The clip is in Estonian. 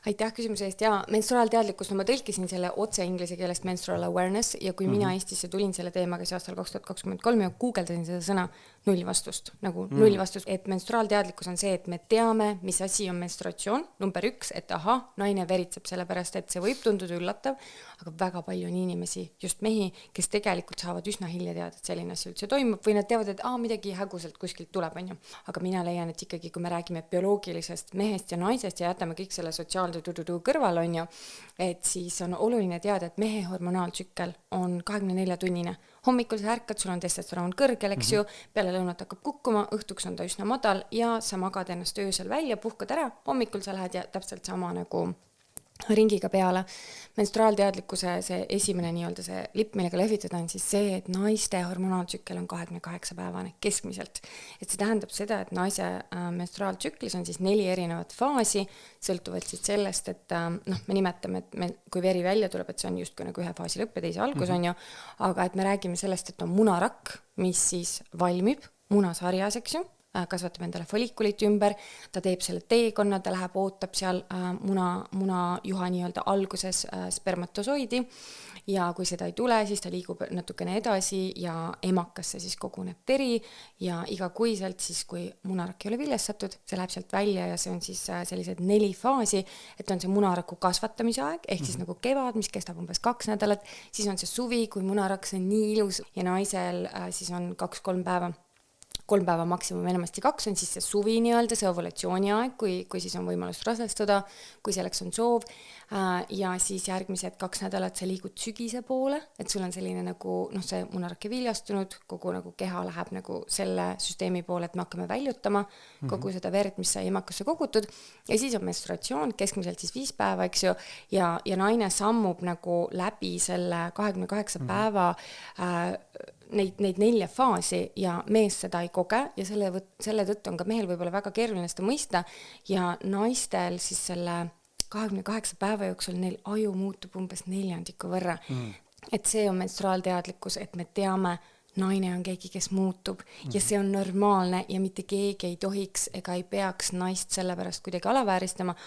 Aitäh küsimuse eest ja menstruaalteadlikkus, no ma tõlkisin selle otse inglise keelest menstrual awareness ja kui mina Eestisse tulin selle teemaga see aastal 2023 ja guugeldasin seda sõna, null vastust, null vastust, et menstruaalteadlikkus on see, et me teame, mis asi on menstruatsioon, number 1, et naine veritseb sellepärast, et see võib tunduda üllatav, aga väga palju on inimesi, just mehi, kes tegelikult saavad üsna hilja teada, et selline asi üldse toimub või nad teavad, et midagi häguselt kuskilt tuleb, on ju. Aga mina leian, et ikkagi, kui me räägime bioloogilisest mehest ja naisest ja jätame kõik selle sotsiaalse kõrval, on ju, et siis on oluline teada, et mehe hormonaaltsükkel on 24-tunnine. Hommikul sa ärkad, sul on testosteroon kõrgel, eks ju, peale lõunat hakkab kukkuma, õhtuks on ta üsna madal ja sa magad ennast öösel välja, puhkad ära, hommikul sa lähed ja täpselt sama nagu ringiga peale. Menstruaalteadlikkuse see esimene nii-öelda see lipp, millega lehvitada on siis see, et naiste hormonaaltsükkel on 28-päevane keskmiselt. Et see tähendab seda, et naise menstruaaltsüklis on siis 4 erinevat faasi, sõltuvalt siis sellest, et me nimetame, et kui veri välja tuleb, et see on justkui nagu ühe faasi lõpp ja teise algus on ju, aga et me räägime sellest, et on munarakk, mis siis valmib munasarjas, eks ju, kasvatab endale folikulit ümber, ta teeb selle teekonna, ta läheb, ootab seal munajuha nii-öelda alguses spermatosoidi ja kui seda ei tule, siis ta liigub natukene edasi ja emakasse siis koguneb teri ja igakuiselt siis, kui munarakk ei ole viljastatud, see läheb sealt välja ja see on siis sellised 4 faasi, et on see munaraku kasvatamise aeg, ehk siis nagu kevad, mis kestab umbes 2 nädalat, siis on see suvi, kui munarakk see on nii ilus ja naisel siis on 2-3 päeva. 3 päeva maksimum, enamasti 2 on siis see suvi nii-öelda, see ovulatsiooni aeg, kui siis on võimalus rasestuda, kui selleks on soov. Ja siis järgmised 2 nädalat sa liigud sügise poole, et sul on selline nagu, see munarakk viljastunud, kogu nagu keha läheb nagu selle süsteemi poole, et me hakkame väljutama kogu seda verd, mis sai emakasse kogutud. Ja siis on menstruatsioon, keskmiselt siis 5 päeva, eks ju, ja naine sammub nagu läbi selle 28 päeva neid 4 faasi ja mees seda ei koge ja selle tõttu on ka mehel võib-olla väga keeruline seda mõista ja naistel siis selle 28 päeva jooksul neil aju muutub umbes 4 võrra. Et see on menstruaalteadlikkus, et me teame, naine on keegi, kes muutub ja see on normaalne ja mitte keegi ei tohiks ega ei peaks naist sellepärast kuidagi alavääristama.